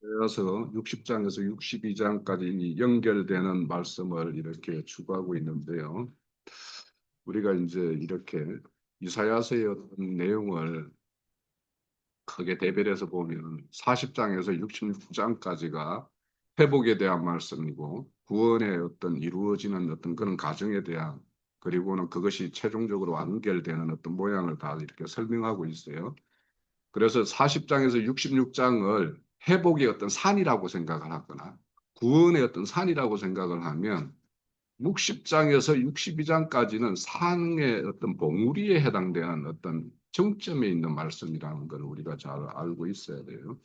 이어서 60장에서 62장까지 연결되는 말씀을 이렇게 추구하고 있는데요. 우리가 이제 이렇게 이사야서의 어떤 내용을 크게 대별해서 보면 40장에서 66장까지가 회복에 대한 말씀이고 구원의 어떤 이루어지는 어떤 그런 과정에 대한, 그리고는 그것이 최종적으로 완결되는 어떤 모양을 다 이렇게 설명하고 있어요. 그래서 40장에서 66장을 회복의 어떤 산이라고 생각을 하거나 구원의 어떤 산이라고 생각을 하면 60장에서 62장까지는 산의 어떤 봉우리에 해당되는 어떤 정점에 있는 말씀이라는 걸 우리가 잘 알고 있어야 돼요.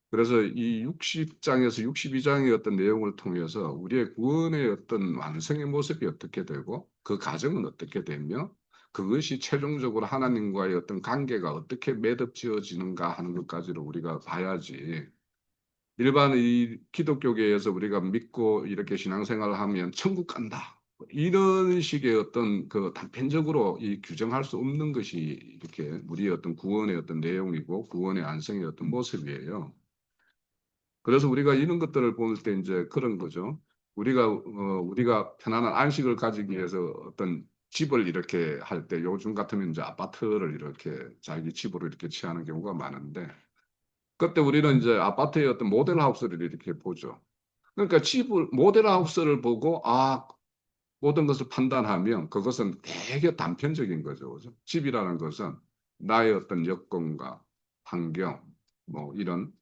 그래서 이 60장에서 62장의 어떤 내용을 통해서 우리의 구원의 어떤 완성의 모습이 어떻게 되고 그 과정은 어떻게 되며 그것이 최종적으로 하나님과의 어떤 관계가 어떻게 매듭지어지는가 하는 것까지를 우리가 봐야지. 일반 이 기독교계에서 우리가 믿고 이렇게 신앙생활을 하면 천국 간다, 이런 식의 어떤 그 단편적으로 이 규정할 수 없는 것이 이렇게 우리의 어떤 구원의 어떤 내용이고 구원의 안성의 어떤 모습이에요. 그래서 우리가 이런 것들을 볼 때 이제 그런 거죠. 우리가 편안한 안식을 가지기 위해서 어떤 집을 이렇게 할 때 요즘 같으면 이제 아파트를 이렇게 자기 집으로 이렇게 취하는 경우가 많은데, 그때 우리는 이제 아파트의 어떤 모델 하우스를 이렇게 보죠. 그러니까 집을 모델 하우스를 보고 모든 것을 판단하면 그것은 되게 단편적인 거죠. 그죠? 집이라는 것은 나의 어떤 여건과 환경, 뭐 이런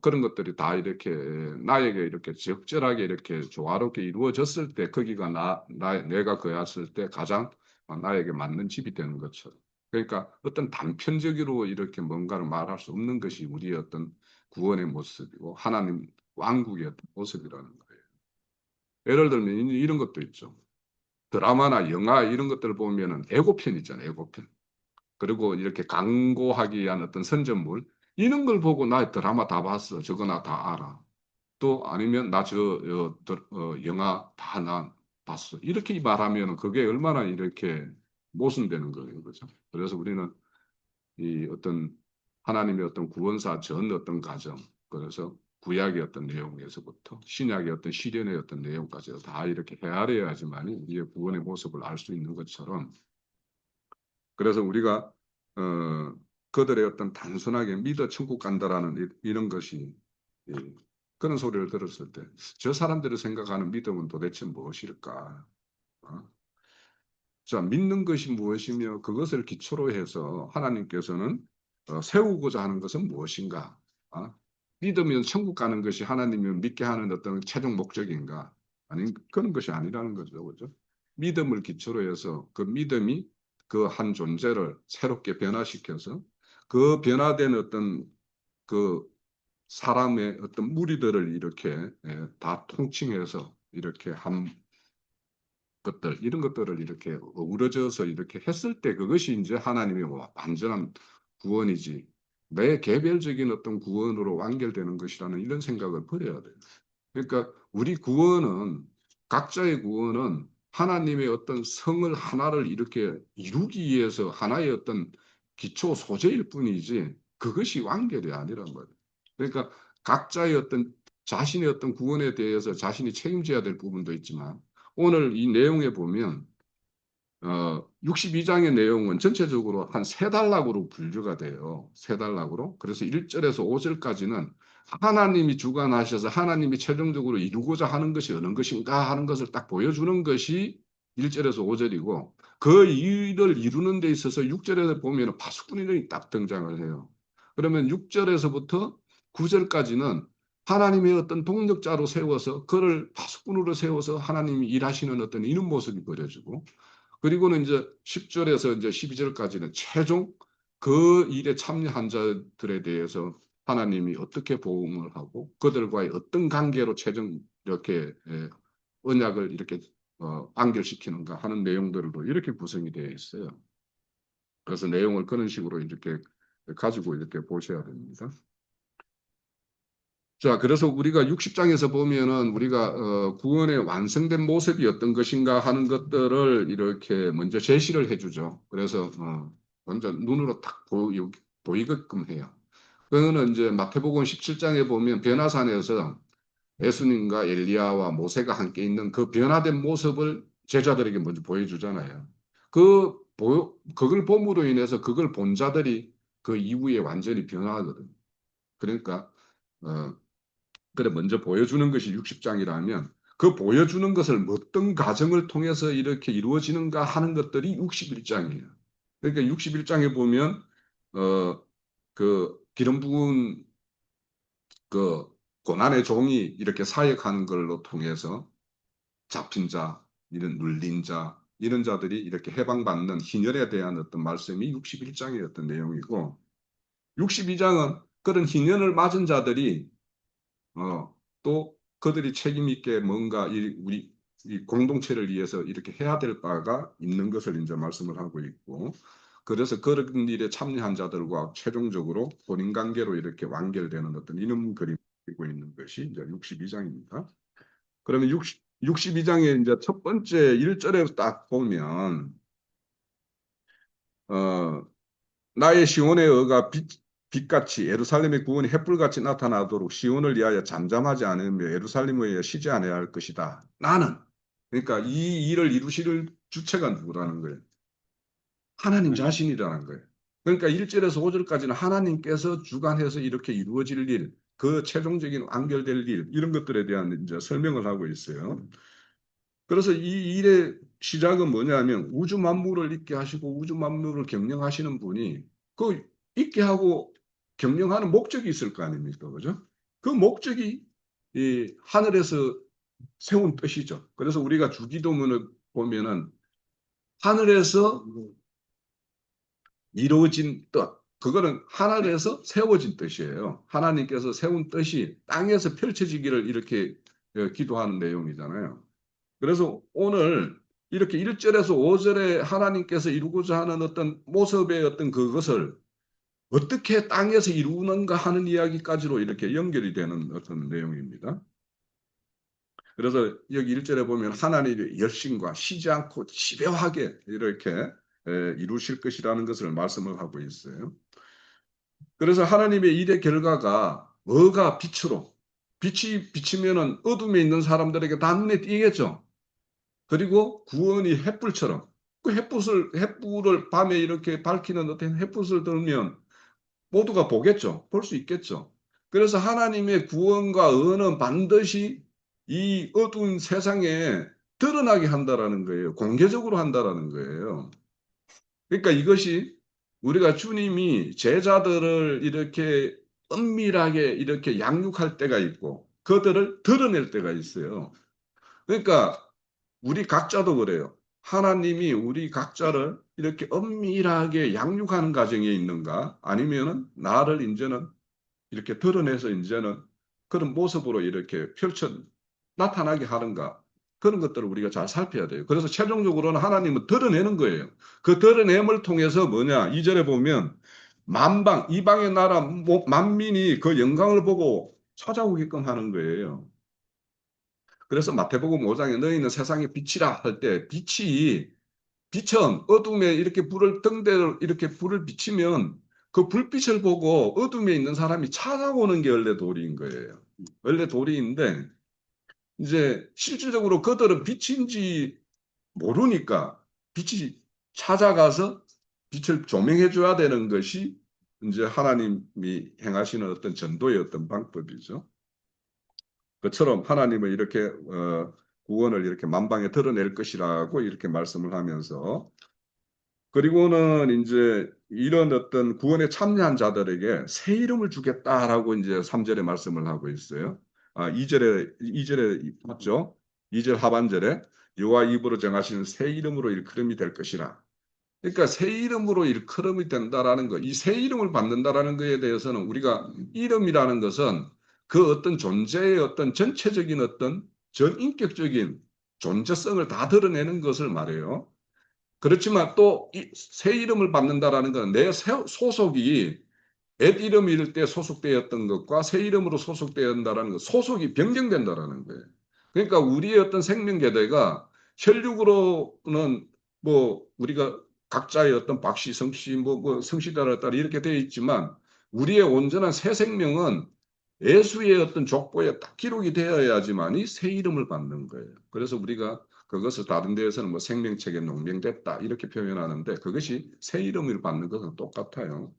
그런 것들이 다 이렇게 나에게 이렇게 적절하게 이렇게 조화롭게 이루어졌을 때 거기가 내가 거했을 때 가장 나에게 맞는 집이 되는 것처럼. 그러니까 어떤 단편적으로 이렇게 뭔가를 말할 수 없는 것이 우리의 어떤 구원의 모습이고 하나님 왕국의 어떤 모습이라는 거예요. 예를 들면 이런 것도 있죠. 드라마나 영화 이런 것들을 보면은 예고편 있잖아요. 예고편. 그리고 이렇게 광고하기 위한 어떤 선전물 이런 걸 보고 나 드라마 다 봤어. 저거 나 다 알아. 또 아니면 나 영화 다 나 봤어. 이렇게 말하면 그게 얼마나 이렇게 모순되는 거예요. 그죠? 그래서 우리는 이 어떤 하나님의 어떤 구원사 전 어떤 과정, 그래서 구약의 어떤 내용에서부터 신약의 어떤 시련의 어떤 내용까지 다 이렇게 헤아려야지만 우리의 구원의 모습을 알 수 있는 것처럼, 그래서 우리가 그들의 어떤 단순하게 믿어 천국 간다라는 이런 것이, 예, 그런 소리를 들었을 때 저 사람들이 생각하는 믿음은 도대체 무엇일까? 어? 자, 믿는 것이 무엇이며 그것을 기초로 해서 하나님께서는 세우고자 하는 것은 무엇인가? 어? 믿으면 천국 가는 것이 하나님을 믿게 하는 어떤 최종 목적인가? 아니, 그런 것이 아니라는 거죠. 그죠? 믿음을 기초로 해서 그 믿음이 그 한 존재를 새롭게 변화시켜서 그 변화된 어떤 그 사람의 어떤 무리들을 이렇게 다 통칭해서 이렇게 한 것들, 이런 것들을 이렇게 어우러져서 이렇게 했을 때 그것이 이제 하나님의 완전한 구원이지, 내 개별적인 어떤 구원으로 완결되는 것이라는 이런 생각을 버려야 돼요. 그러니까 우리 구원은, 각자의 구원은 하나님의 어떤 성을 하나를 이렇게 이루기 위해서 하나의 어떤 기초 소재일 뿐이지 그것이 완결이 아니란 말이에요. 그러니까 각자의 어떤 자신의 어떤 구원에 대해서 자신이 책임져야 될 부분도 있지만, 오늘 이 내용에 보면 62장의 내용은 전체적으로 한 세 단락으로 분류가 돼요. 세 단락으로. 그래서 1절에서 5절까지는 하나님이 주관하셔서 하나님이 최종적으로 이루고자 하는 것이 어느 것인가 하는 것을 딱 보여주는 것이 1절에서 5절이고, 그 일을 이루는 데 있어서 6절에 보면 파수꾼이 딱 등장을 해요. 그러면 6절에서부터 9절까지는 하나님의 어떤 동력자로 세워서 그를 파수꾼으로 세워서 하나님이 일하시는 어떤 이런 모습이 그려지고, 그리고는 이제 10절에서 이제 12절까지는 최종 그 일에 참여한 자들에 대해서 하나님이 어떻게 보응을 하고 그들과의 어떤 관계로 최종 이렇게 언약을 이렇게 완결시키는가 하는 내용들로 이렇게 구성이 되어 있어요. 그래서 내용을 그런 식으로 이렇게 가지고 이렇게 보셔야 됩니다. 자, 그래서 우리가 60장에서 보면은 우리가 구원의 완성된 모습이 어떤 것인가 하는 것들을 이렇게 먼저 제시를 해주죠. 그래서 먼저 눈으로 딱 보이게끔 해요. 그거는 이제 마태복음 17장에 보면 변화산에서 예수님과 엘리야와 모세가 함께 있는 그 변화된 모습을 제자들에게 먼저 보여주잖아요. 그걸 봄으로 인해서 그걸 본 자들이 그 이후에 완전히 변화하거든요. 그러니까 어, 그래 먼저 보여주는 것이 60장이라면 그 보여주는 것을 어떤 과정을 통해서 이렇게 이루어지는가 하는 것들이 61장이에요. 그러니까 61장에 보면 그 기름 부은 그 고난의 종이 이렇게 사역하는 걸로 통해서 잡힌 자, 이런 눌린 자, 이런 자들이 이렇게 해방받는 희년에 대한 어떤 말씀이 61장의 어떤 내용이고 62장은 그런 희년을 맞은 자들이 또 그들이 책임 있게 뭔가 우리 이 공동체를 위해서 이렇게 해야 될 바가 있는 것을 이제 말씀을 하고 있고 그래서 그런 일에 참여한 자들과 최종적으로 혼인 관계로 이렇게 완결되는 어떤 이런 그림을 그리고 있는 것이 이제 62장입니다. 그러면 62장의 이제 첫 번째 1절에 딱 보면 어, 나의 시온의 의가 빛같이 예루살렘의 구원이 햇불같이 나타나도록 시온을 위하여 잠잠하지 않으며 예루살렘을 위하여 쉬지 않아야 할 것이다. 나는 그러니까 이 일을 이루실 주체가 누구라는 거예요. 하나님 자신이라는 거예요. 그러니까 1절에서 5절까지는 하나님께서 주관해서 이렇게 이루어질 일, 그 최종적인 완결될 일, 이런 것들에 대한 이제 설명을 하고 있어요. 그래서 이 일의 시작은 뭐냐면 우주 만물을 있게 하시고 우주 만물을 경영하시는 분이 그 있게 하고 경영하는 목적이 있을 거 아닙니까? 그죠? 그 목적이 이 하늘에서 세운 뜻이죠. 그래서 우리가 주기도문을 보면은 하늘에서 이루어진 뜻, 그거는 하늘에서 세워진 뜻이에요. 하나님께서 세운 뜻이 땅에서 펼쳐지기를 이렇게 기도하는 내용이잖아요. 그래서 오늘 이렇게 1절에서 5절에 하나님께서 이루고자 하는 어떤 모습의 어떤 그것을 어떻게 땅에서 이루는가 하는 이야기까지로 이렇게 연결이 되는 어떤 내용입니다. 그래서 여기 1절에 보면 하나님의 열심과 쉬지 않고 집요하게 이렇게 이루실 것이라는 것을 말씀을 하고 있어요. 그래서 하나님의 일의 결과가 뭐가 빛으로 빛이 비치면은 어둠에 있는 사람들에게 다 눈에 띄겠죠. 그리고 구원이 햇불처럼 그 햇불을 밤에 이렇게 밝히는 어떤 햇불을 들면 모두가 보겠죠. 볼 수 있겠죠. 그래서 하나님의 구원과 은은 반드시 이 어두운 세상에 드러나게 한다라는 거예요. 공개적으로 한다라는 거예요. 그러니까 이것이 우리가 주님이 제자들을 이렇게 은밀하게 이렇게 양육할 때가 있고 그들을 드러낼 때가 있어요. 그러니까 우리 각자도 그래요. 하나님이 우리 각자를 이렇게 엄밀하게 양육하는 과정에 있는가? 아니면은 나를 이제는 이렇게 드러내서 이제는 그런 모습으로 이렇게 나타나게 하는가? 그런 것들을 우리가 잘 살펴야 돼요. 그래서 최종적으로는 하나님은 드러내는 거예요. 그 드러냄을 통해서 뭐냐? 2절에 보면 이방의 나라 만민이 그 영광을 보고 찾아오게끔 하는 거예요. 그래서 마태복음 5장에 너희는 세상의 빛이라 할 때 빛은 어둠에 이렇게 등대로 이렇게 불을 비치면 그 불빛을 보고 어둠에 있는 사람이 찾아오는 게 원래 도리인 거예요. 원래 도리인데 이제 실질적으로 그들은 빛인지 모르니까 빛이 찾아가서 빛을 조명해 줘야 되는 것이 이제 하나님이 행하시는 어떤 전도의 어떤 방법이죠. 그처럼 하나님은 이렇게 구원을 이렇게 만방에 드러낼 것이라고 이렇게 말씀을 하면서 그리고는 이제 이런 어떤 구원에 참여한 자들에게 새 이름을 주겠다라고 이제 3절에 말씀을 하고 있어요. 2절에 맞죠? 2절 하반절에 여호와 입으로 정하시는 새 이름으로 일컬음이 될 것이라. 그러니까 새 이름으로 일컬음이 된다라는 거, 이 새 이름을 받는다라는 것에 대해서는 우리가 이름이라는 것은 그 어떤 존재의 어떤 전체적인 어떤 전인격적인 존재성을 다 드러내는 것을 말해요. 그렇지만 또 새 이름을 받는다라는 것은 내 소속이 옛 이름일 때 소속되었던 것과 새 이름으로 소속되었다라는 것, 소속이 변경된다라는 거예요. 그러니까 우리의 어떤 생명계대가 혈육으로는 뭐 우리가 각자의 어떤 박씨, 성씨, 뭐 성씨들에 따라 이렇게 되어 있지만 우리의 온전한 새 생명은 예수의 어떤 족보에 딱 기록이 되어야지만이 새 이름을 받는 거예요. 그래서 우리가 그것을 다른 데에서는 뭐 생명책에 농명됐다 이렇게 표현하는데 그것이 새 이름을 받는 것은 똑같아요.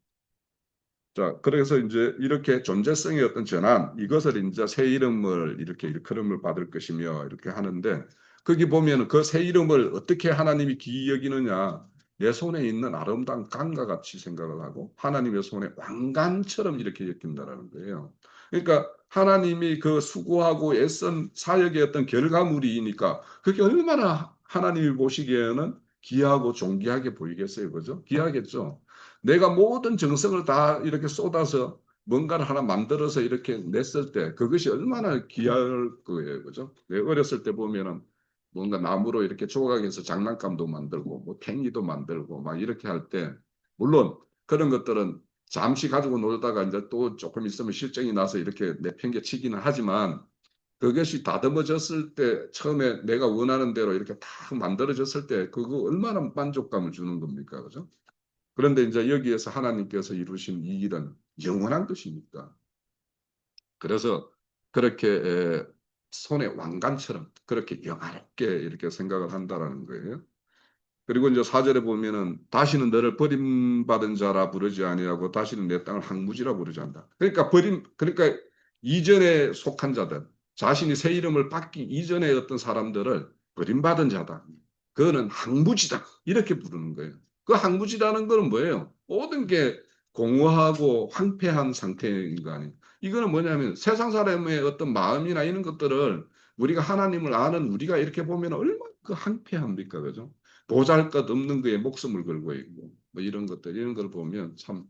자, 그래서 이제 이렇게 존재성의 어떤 전환, 이것을 이제 새 이름을 이렇게 일컬음을 받을 것이며 이렇게 하는데 거기 보면 그 새 이름을 어떻게 하나님이 기이 여기느냐, 내 손에 있는 아름다운 강과 같이 생각을 하고 하나님의 손에 왕관처럼 이렇게 여긴다라는 거예요. 그러니까 하나님이 그 수고하고 애쓴 사역의 어떤 결과물이니까 그게 얼마나 하나님이 보시기에는 귀하고 존귀하게 보이겠어요, 그죠? 귀하겠죠. 내가 모든 정성을 다 이렇게 쏟아서 뭔가를 하나 만들어서 이렇게 냈을 때 그것이 얼마나 귀할 거예요. 그죠? 내 어렸을 때 보면은 뭔가 나무로 이렇게 조각해서 장난감도 만들고 뭐 팽이도 만들고 막 이렇게 할 때 물론 그런 것들은 잠시 가지고 놀다가 이제 또 조금 있으면 실증이 나서 이렇게 내팽개치기는 하지만 그것이 다듬어졌을 때 처음에 내가 원하는 대로 이렇게 다 만들어졌을 때 그거 얼마나 만족감을 주는 겁니까? 그죠? 그런데 이제 여기에서 하나님께서 이루신 이 일은 영원한 것이니까. 그래서 그렇게 손의 왕관처럼 그렇게 영화롭게 이렇게 생각을 한다라는 거예요. 그리고 이제 4절에 보면은 다시는 너를 버림받은 자라 부르지 아니하고 다시는 내 땅을 항무지라 부르지 않는다. 그러니까 이전에 속한 자들, 자신이 새 이름을 받기 이전에 어떤 사람들을 버림받은 자다. 그거는 항무지다. 이렇게 부르는 거예요. 그 항무지라는 거는 뭐예요? 모든 게 공허하고 황폐한 상태인 거 아니에요. 이거는 뭐냐면 세상 사람의 어떤 마음이나 이런 것들을 우리가 하나님을 아는 우리가 이렇게 보면 얼마나 그 황폐합니까? 그죠? 보잘것없는 거에 목숨을 걸고 있고 뭐 이런 것들 이런 걸 보면 참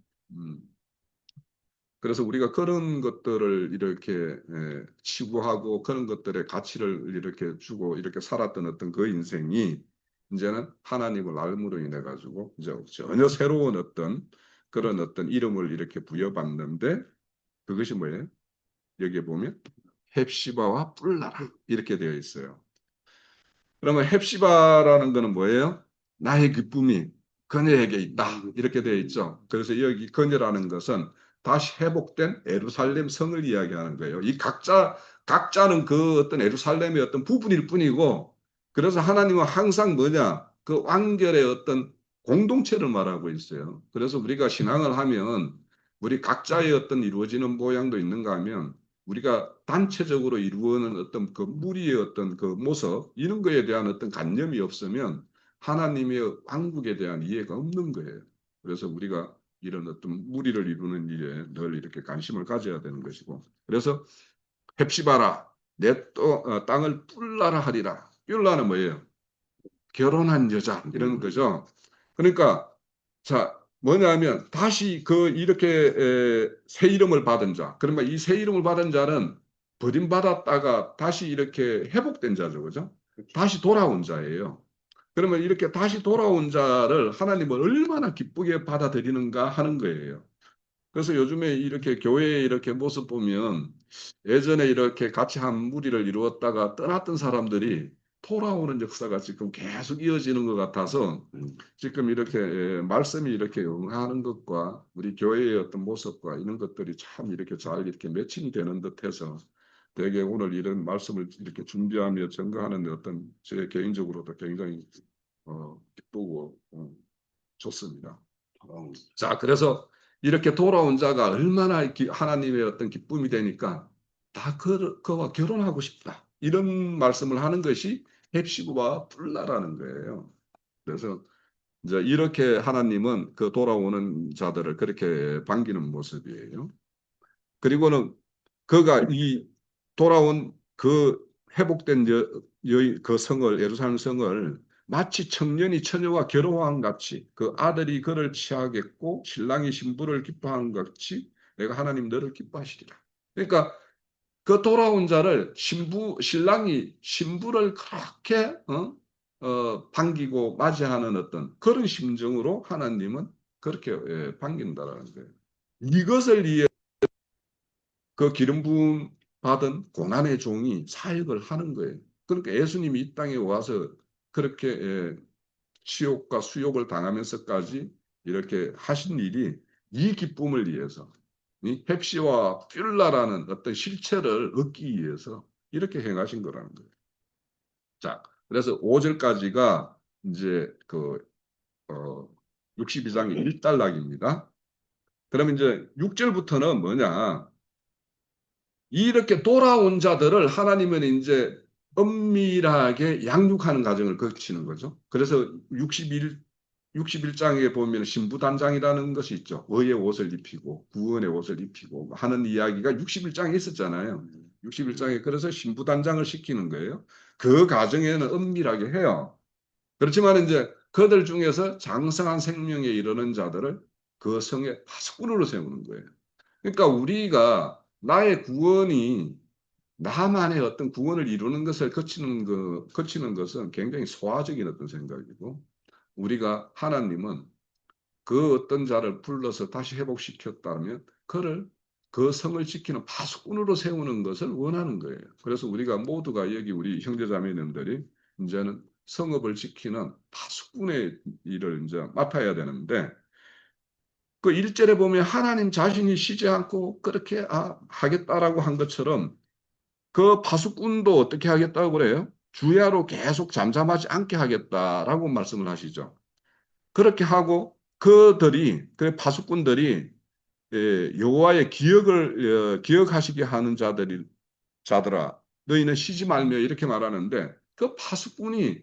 그래서 우리가 그런 것들을 이렇게 치부하고 그런 것들의 가치를 이렇게 주고 이렇게 살았던 어떤 그 인생이 이제는 하나님을 알므로 인해 가지고 이제 전혀 새로운 어떤 그런 어떤 이름을 이렇게 부여받는데 그것이 뭐예요? 여기에 보면 헵시바와 뿔라라 이렇게 되어 있어요. 그러면 헵시바라는 거는 뭐예요? 나의 기쁨이 그녀에게 있다. 이렇게 되어 있죠. 그래서 여기 그녀라는 것은 다시 회복된 예루살렘 성을 이야기하는 거예요. 이 각자는 그 어떤 예루살렘의 어떤 부분일 뿐이고, 그래서 하나님은 항상 뭐냐? 그 완결의 어떤 공동체를 말하고 있어요. 그래서 우리가 신앙을 하면 우리 각자의 어떤 이루어지는 모양도 있는가 하면 우리가 단체적으로 이루어는 어떤 그 무리의 어떤 그 모습 이런 거에 대한 어떤 관념이 없으면 하나님의 왕국에 대한 이해가 없는 거예요. 그래서 우리가 이런 어떤 무리를 이루는 일에 늘 이렇게 관심을 가져야 되는 것이고 그래서 헵시바라 내 땅을 뿔라라 하리라. 뿔라는 뭐예요? 결혼한 여자 이런 거죠. 그러니까 자 뭐냐면 다시 그 이렇게 새 이름을 받은 자 그러면 이 새 이름을 받은 자는 버림받았다가 다시 이렇게 회복된 자죠. 그죠? 다시 돌아온 자예요. 그러면 이렇게 다시 돌아온 자를 하나님은 얼마나 기쁘게 받아들이는가 하는 거예요. 그래서 요즘에 이렇게 교회에 이렇게 모습 보면 예전에 이렇게 같이 한 무리를 이루었다가 떠났던 사람들이 돌아오는 역사가 지금 계속 이어지는 것 같아서 지금 이렇게 말씀이 이렇게 응하는 것과 우리 교회의 어떤 모습과 이런 것들이 참 이렇게 잘 이렇게 매칭이 되는 듯해서 되게 오늘 이런 말씀을 이렇게 준비하며 증거하는 어떤 제 개인적으로도 굉장히 기쁘고 좋습니다. 자, 그래서 이렇게 돌아온 자가 얼마나 하나님의 어떤 기쁨이 되니까 다 그와 결혼하고 싶다. 이런 말씀을 하는 것이 헵시브와 뿔라라는 거예요. 그래서 이제 이렇게 하나님은 그 돌아오는 자들을 그렇게 반기는 모습이에요. 그리고는 그가 이 돌아온 그 회복된 그 성을 예루살렘 성을 마치 청년이 처녀와 결혼한 같이 그 아들이 그를 취하겠고 신랑이 신부를 기뻐하는 것 같이 내가 하나님 너를 기뻐하시리라. 그러니까 그 돌아온 자를 신랑이 신부를 그렇게 반기고 맞이하는 어떤 그런 심정으로 하나님은 그렇게 반긴다라는 거예요. 이것을 이해 그 기름 부음 받은 고난의 종이 사역을 하는 거예요. 그러니까 예수님이 이 땅에 와서 그렇게 치욕과 수욕을 당하면서까지 이렇게 하신 일이 이 기쁨을 위해서 이 펩시와 퓰라라는 어떤 실체를 얻기 위해서 이렇게 행하신 거라는 거예요. 자, 그래서 5절까지가 이제 62장의 1단락입니다. 그러면 이제 6절부터는 뭐냐? 이렇게 돌아온 자들을 하나님은 이제 엄밀하게 양육하는 과정을 거치는 거죠. 그래서 61장에 보면 신부단장이라는 것이 있죠. 의의 옷을 입히고 구원의 옷을 입히고 하는 이야기가 61장에 있었잖아요. 61장에 그래서 신부단장을 시키는 거예요. 그 과정에는 엄밀하게 해요. 그렇지만 이제 그들 중에서 장성한 생명에 이르는 자들을 그 성의 파수꾼으로 세우는 거예요. 그러니까 우리가 나의 구원이 나만의 어떤 구원을 이루는 것을 거치는 것은 굉장히 소화적인 어떤 생각이고 우리가 하나님은 그 어떤 자를 불러서 다시 회복시켰다면 그를 그 성을 지키는 파수꾼으로 세우는 것을 원하는 거예요. 그래서 우리가 모두가 여기 우리 형제자매님들이 이제는 성읍을 지키는 파수꾼의 일을 이제 맡아야 되는데 그 1절에 보면 하나님 자신이 쉬지 않고 그렇게 하겠다라고 한 것처럼 그 파수꾼도 어떻게 하겠다고 그래요? 주야로 계속 잠잠하지 않게 하겠다라고 말씀을 하시죠. 그렇게 하고 그 파수꾼들이 여호와의 기억하시게 하는 자들아 너희는 쉬지 말며 이렇게 말하는데 그 파수꾼이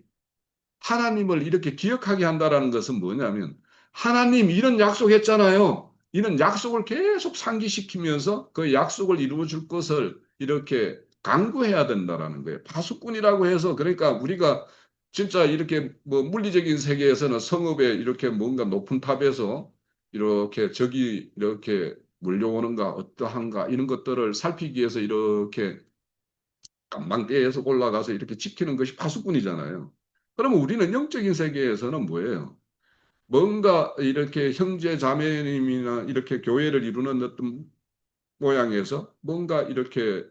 하나님을 이렇게 기억하게 한다라는 것은 뭐냐면 하나님 이런 약속했잖아요. 이런 약속을 계속 상기시키면서 그 약속을 이루어 줄 것을 이렇게 강구해야 된다라는 거예요. 파수꾼이라고 해서 그러니까 우리가 진짜 이렇게 뭐 물리적인 세계에서는 성읍에 이렇게 뭔가 높은 탑에서 이렇게 적이 이렇게 몰려오는가 어떠한가 이런 것들을 살피기 위해서 이렇게 감방대에서 올라가서 이렇게 지키는 것이 파수꾼이잖아요. 그러면 우리는 영적인 세계에서는 뭐예요? 뭔가 이렇게 형제 자매님이나 이렇게 교회를 이루는 어떤 모양에서 뭔가 이렇게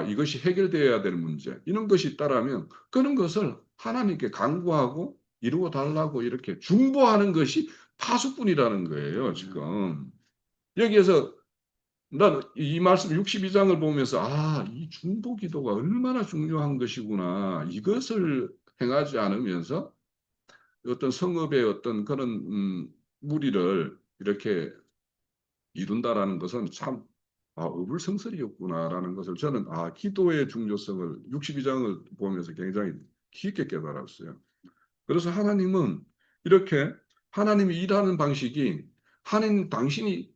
이것이 해결되어야 될 문제 이런 것이 있다라면 그런 것을 하나님께 간구하고 이루어 달라고 이렇게 중보하는 것이 파수꾼이라는 거예요, 지금. 여기에서 난 이 말씀 62장을 보면서 이 중보 기도가 얼마나 중요한 것이구나. 이것을 행하지 않으면서 어떤 성읍의 어떤 그런 무리를 이렇게 이룬다라는 것은 참 어불성설이었구나라는 것을 저는 기도의 중요성을 62장을 보면서 굉장히 깊게 깨달았어요. 그래서 하나님은 이렇게 하나님이 일하는 방식이 하나님 당신이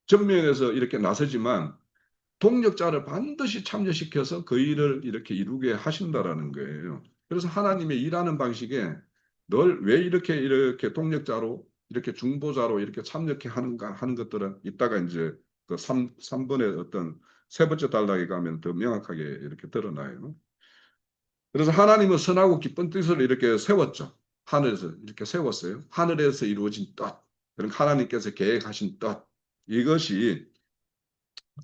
전면에서 이렇게 나서지만 동력자를 반드시 참여시켜서 그 일을 이렇게 이루게 하신다라는 거예요. 그래서 하나님의 일하는 방식에 널 왜 이렇게 동력자로 이렇게 중보자로 이렇게 참여케 하는가 하는 것들은 이따가 이제 그 3번의 어떤 세 번째 단락에 가면 더 명확하게 이렇게 드러나요. 그래서 하나님은 선하고 기쁜 뜻을 이렇게 세웠죠. 하늘에서 이렇게 세웠어요. 하늘에서 이루어진 뜻. 그러니까 하나님께서 계획하신 뜻. 이것이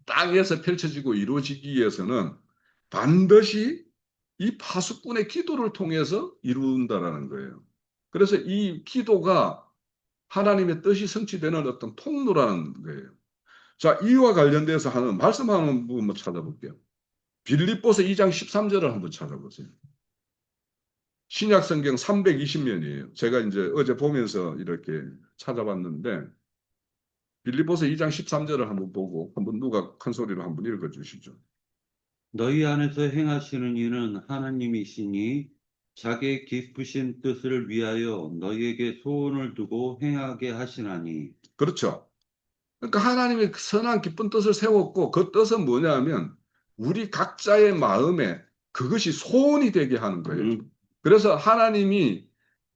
땅에서 펼쳐지고 이루어지기 위해서는 반드시 이 파수꾼의 기도를 통해서 이룬다라는 거예요. 그래서 이 기도가 하나님의 뜻이 성취되는 어떤 통로라는 거예요. 자, 이와 관련돼서 하는 말씀 하는 부분 한번 찾아볼게요. 빌립보서 2장 13절을 한번 찾아보세요. 신약 성경 320면이에요. 제가 이제 어제 보면서 이렇게 찾아봤는데 빌립보서 2장 13절을 한번 보고 한번 누가 큰 소리로 한번 읽어 주시죠. 너희 안에서 행하시는 이는 하나님이시니 자기의 기쁘신 뜻을 위하여 너희에게 소원을 두고 행하게 하시나니. 그렇죠. 그러니까 하나님의 선한 기쁜 뜻을 세웠고 그 뜻은 뭐냐면 우리 각자의 마음에 그것이 소원이 되게 하는 거예요. 그래서 하나님이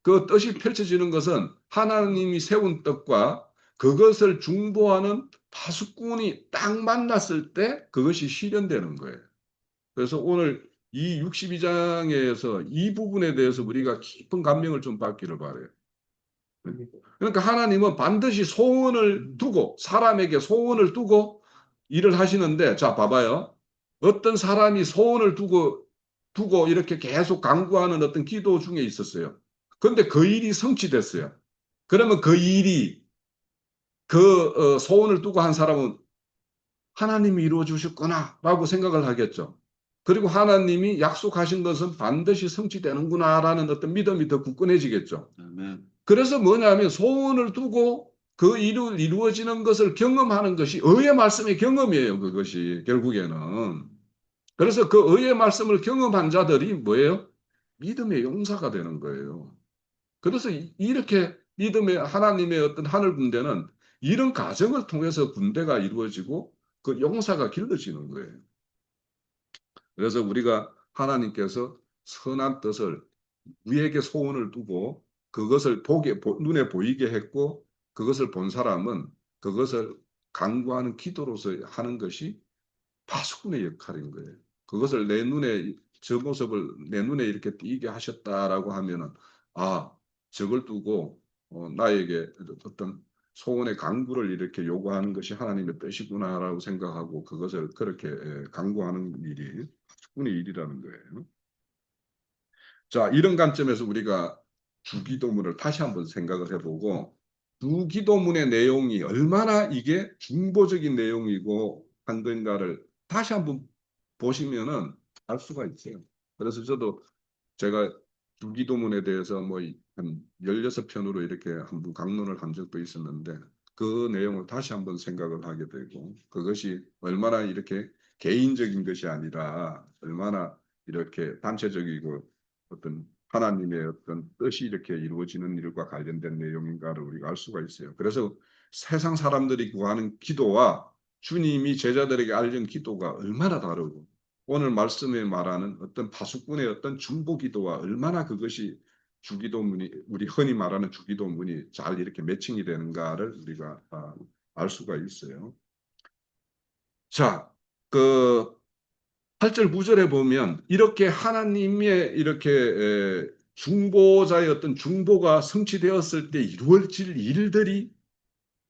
그 뜻이 펼쳐지는 것은 하나님이 세운 뜻과 그것을 중보하는 파수꾼이 딱 만났을 때 그것이 실현되는 거예요. 그래서 오늘 이 62장에서 이 부분에 대해서 우리가 깊은 감명을 좀 받기를 바라요. 그러니까 하나님은 반드시 소원을 두고 사람에게 소원을 두고 일을 하시는데 자 봐봐요. 어떤 사람이 소원을 두고 이렇게 계속 강구하는 어떤 기도 중에 있었어요. 그런데 그 일이 성취됐어요. 그러면 그 일이 그 소원을 두고 한 사람은 하나님이 이루어 주셨구나라고 생각을 하겠죠. 그리고 하나님이 약속하신 것은 반드시 성취되는구나라는 어떤 믿음이 더 굳건해지겠죠. 아멘. 그래서 뭐냐면 소원을 두고 그 이루어지는 것을 경험하는 것이 의의 말씀의 경험이에요. 그것이 결국에는. 그래서 그 의의 말씀을 경험한 자들이 뭐예요? 믿음의 용사가 되는 거예요. 그래서 이렇게 믿음의 하나님의 어떤 하늘 군대는 이런 과정을 통해서 군대가 이루어지고 그 용사가 길러지는 거예요. 그래서 우리가 하나님께서 선한 뜻을 우리에게 소원을 두고 그것을 눈에 보이게 했고 그것을 본 사람은 그것을 간구하는 기도로서 하는 것이 파수꾼의 역할인 거예요. 그것을 내 눈에 저 모습을 내 눈에 이렇게 띄게 하셨다라고 하면은 아 저걸 두고 나에게 어떤 소원의 간구를 이렇게 요구하는 것이 하나님의 뜻이구나라고 생각하고 그것을 그렇게 간구하는 일이 파수꾼의 일이라는 거예요. 자, 이런 관점에서 우리가 주기도문을 다시 한번 생각을 해보고 주기도문의 내용이 얼마나 이게 중보적인 내용이고 한 건가를 다시 한번 보시면은 알 수가 있어요. 그래서 저도 제가 주기도문에 대해서 뭐 한 16편으로 이렇게 한번 강론을 한 적도 있었는데 그 내용을 다시 한번 생각을 하게 되고 그것이 얼마나 이렇게 개인적인 것이 아니라 얼마나 이렇게 단체적이고 어떤 하나님의 어떤 뜻이 이렇게 이루어지는 일과 관련된 내용인가를 우리가 알 수가 있어요. 그래서 세상 사람들이 구하는 기도와 주님이 제자들에게 알린 기도가 얼마나 다르고 오늘 말씀에 말하는 어떤 파수꾼의 어떤 중보 기도와 얼마나 그것이 주기도문이 우리 흔히 말하는 주기도문이 잘 이렇게 매칭이 되는가를 우리가 알 수가 있어요. 자, 그 8절 9절에 보면 이렇게 하나님의 이렇게 중보자의 어떤 중보가 성취되었을 때 이루어질 일들이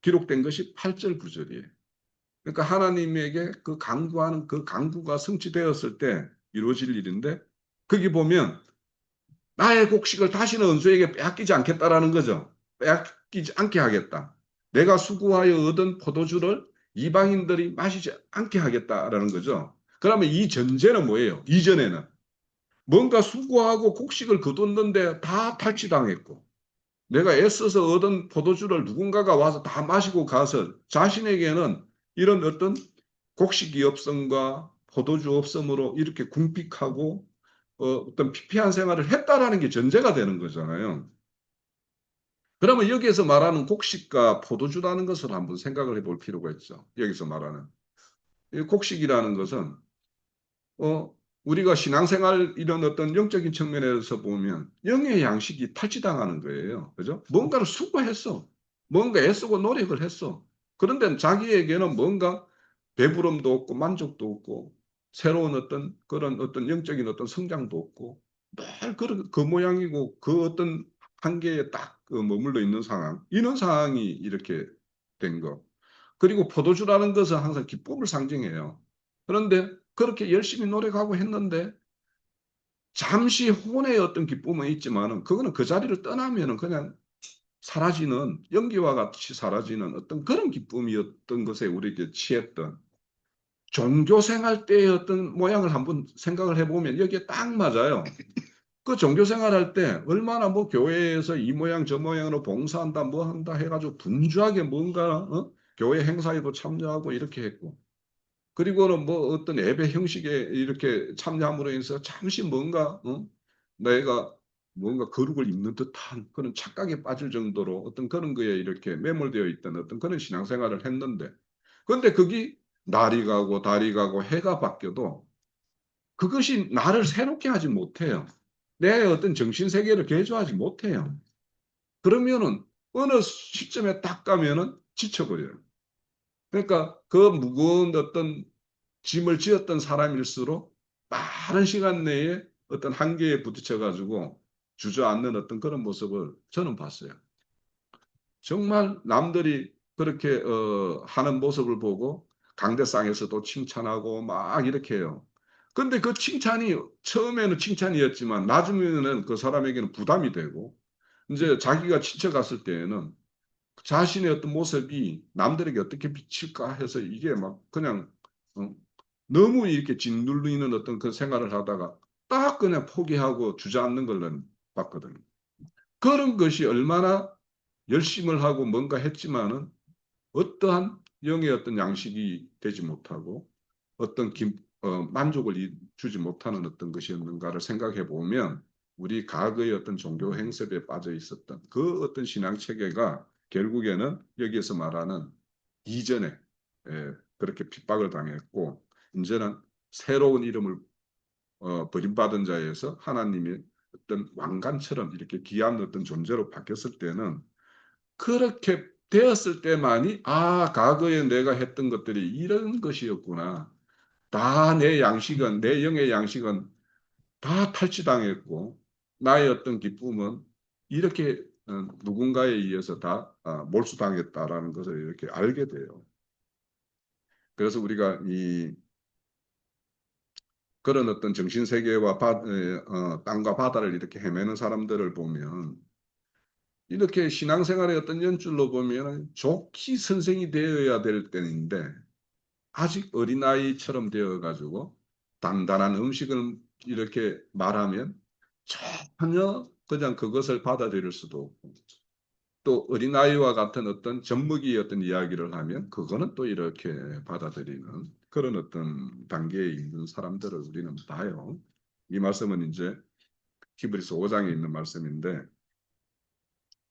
기록된 것이 8절 9절이에요. 그러니까 하나님에게 그 간구하는 그 간구가 성취되었을 때 이루어질 일인데 거기 보면 나의 곡식을 다시는 원수에게 빼앗기지 않겠다라는 거죠. 빼앗기지 않게 하겠다. 내가 수고하여 얻은 포도주를 이방인들이 마시지 않게 하겠다라는 거죠. 그러면 이 전제는 뭐예요? 이전에는 뭔가 수고하고 곡식을 거뒀는데 다 탈취당했고 내가 애써서 얻은 포도주를 누군가가 와서 다 마시고 가서 자신에게는 이런 어떤 곡식이 없음과 포도주 없음으로 이렇게 궁핍하고 어떤 피폐한 생활을 했다라는 게 전제가 되는 거잖아요. 그러면 여기에서 말하는 곡식과 포도주라는 것을 한번 생각을 해볼 필요가 있죠. 여기서 말하는 이 곡식이라는 것은 우리가 신앙생활 이런 어떤 영적인 측면에서 보면 영의 양식이 탈취당하는 거예요. 그죠? 뭔가를 수고했어. 뭔가 애쓰고 노력을 했어. 그런데 자기에게는 뭔가 배부름도 없고 만족도 없고 새로운 어떤 그런 어떤 영적인 어떤 성장도 없고 늘 그 모양이고 그 어떤 한계에 딱그 머물러 있는 상황. 이런 상황이 이렇게 된 거. 그리고 포도주라는 것은 항상 기쁨을 상징해요. 그런데 그렇게 열심히 노력하고 했는데 잠시 혼의 어떤 기쁨은 있지만은 그거는 그 자리를 떠나면은 그냥 사라지는 연기와 같이 사라지는 어떤 그런 기쁨이었던 것에 우리에게 취했던 종교 생활 때의 어떤 모양을 한번 생각을 해보면 여기에 딱 맞아요. 그 종교 생활할 때 얼마나 뭐 교회에서 이 모양 저 모양으로 봉사한다 뭐 한다 해가지고 분주하게 뭔가 교회 행사에도 참여하고 이렇게 했고 그리고는 뭐 어떤 예배 형식에 이렇게 참여함으로 인해서 잠시 뭔가 내가 뭔가 거룩을 입는 듯한 그런 착각에 빠질 정도로 어떤 그런 거에 이렇게 매몰되어 있던 어떤 그런 신앙생활을 했는데 그런데 그게 날이 가고 달이 가고 해가 바뀌어도 그것이 나를 새롭게 하지 못해요. 내 어떤 정신세계를 개조하지 못해요. 그러면은 어느 시점에 딱 가면은 지쳐버려요. 그러니까 그 무거운 어떤 짐을 지었던 사람일수록 빠른 시간 내에 어떤 한계에 부딪혀 가지고 주저앉는 어떤 그런 모습을 저는 봤어요. 정말 남들이 그렇게 하는 모습을 보고 강대상에서도 칭찬하고 막 이렇게 해요. 근데 그 칭찬이 처음에는 칭찬이었지만 나중에는 그 사람에게는 부담이 되고 이제 자기가 지쳐갔을 때에는 자신의 어떤 모습이 남들에게 어떻게 비칠까 해서 이게 막 그냥 어? 너무 이렇게 짓눌리는 어떤 그 생활을 하다가 딱 그냥 포기하고 주저앉는 걸 봤거든요. 그런 것이 얼마나 열심을 하고 뭔가 했지만은 어떠한 영의 어떤 양식이 되지 못하고 어떤 만족을 주지 못하는 어떤 것이었는가를 생각해 보면 우리 과거의 어떤 종교 행습에 빠져 있었던 그 어떤 신앙 체계가 결국에는 여기에서 말하는 이전에 그렇게 핍박을 당했고 이제는 새로운 이름을 버림받은 자에서 하나님의 어떤 왕관처럼 이렇게 귀한 어떤 존재로 바뀌었을 때는 그렇게 되었을 때만이 과거에 내가 했던 것들이 이런 것이었구나. 다 내 양식은 내 영의 양식은 다 탈취당했고 나의 어떤 기쁨은 이렇게 누군가에 의해서 다 몰수당했다라는 것을 이렇게 알게 돼요. 그래서 우리가 이 그런 어떤 정신 세계와 땅과 바다를 이렇게 헤매는 사람들을 보면 이렇게 신앙생활의 어떤 연줄로 보면 좋게 선생이 되어야 될 때인데 아직 어린아이처럼 되어가지고 단단한 음식을 이렇게 말하면 전혀 그냥 그것을 받아들일 수도 없고 또 어린아이와 같은 어떤 젖먹이의 어떤 이야기를 하면 그거는 또 이렇게 받아들이는 그런 어떤 단계에 있는 사람들을 우리는 봐요. 이 말씀은 이제 히브리서 5장에 있는 말씀인데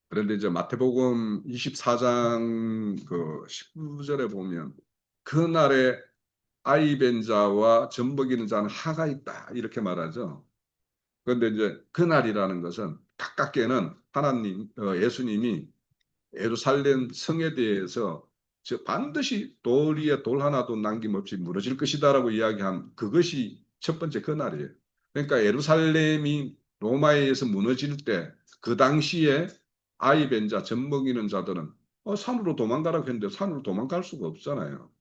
그런데 이제 마태복음 24장 그 19절에 보면 그날에 아이 벤 자와 젖먹이는 자는 하가 있다 이렇게 말하죠. 그런데 이제 그날이라는 것은 가깝게는 하나님 예수님이 예루살렘 성에 대해서 반드시 돌 위에 돌 하나도 남김없이 무너질 것이다라고 이야기한 그것이 첫 번째 그날이에요. 그러니까 예루살렘이 로마에 의해서 무너질 때 그 당시에 아이 벤 자, 젖먹이는 자들은 산으로 도망가라고 했는데 산으로 도망갈 수가 없잖아요.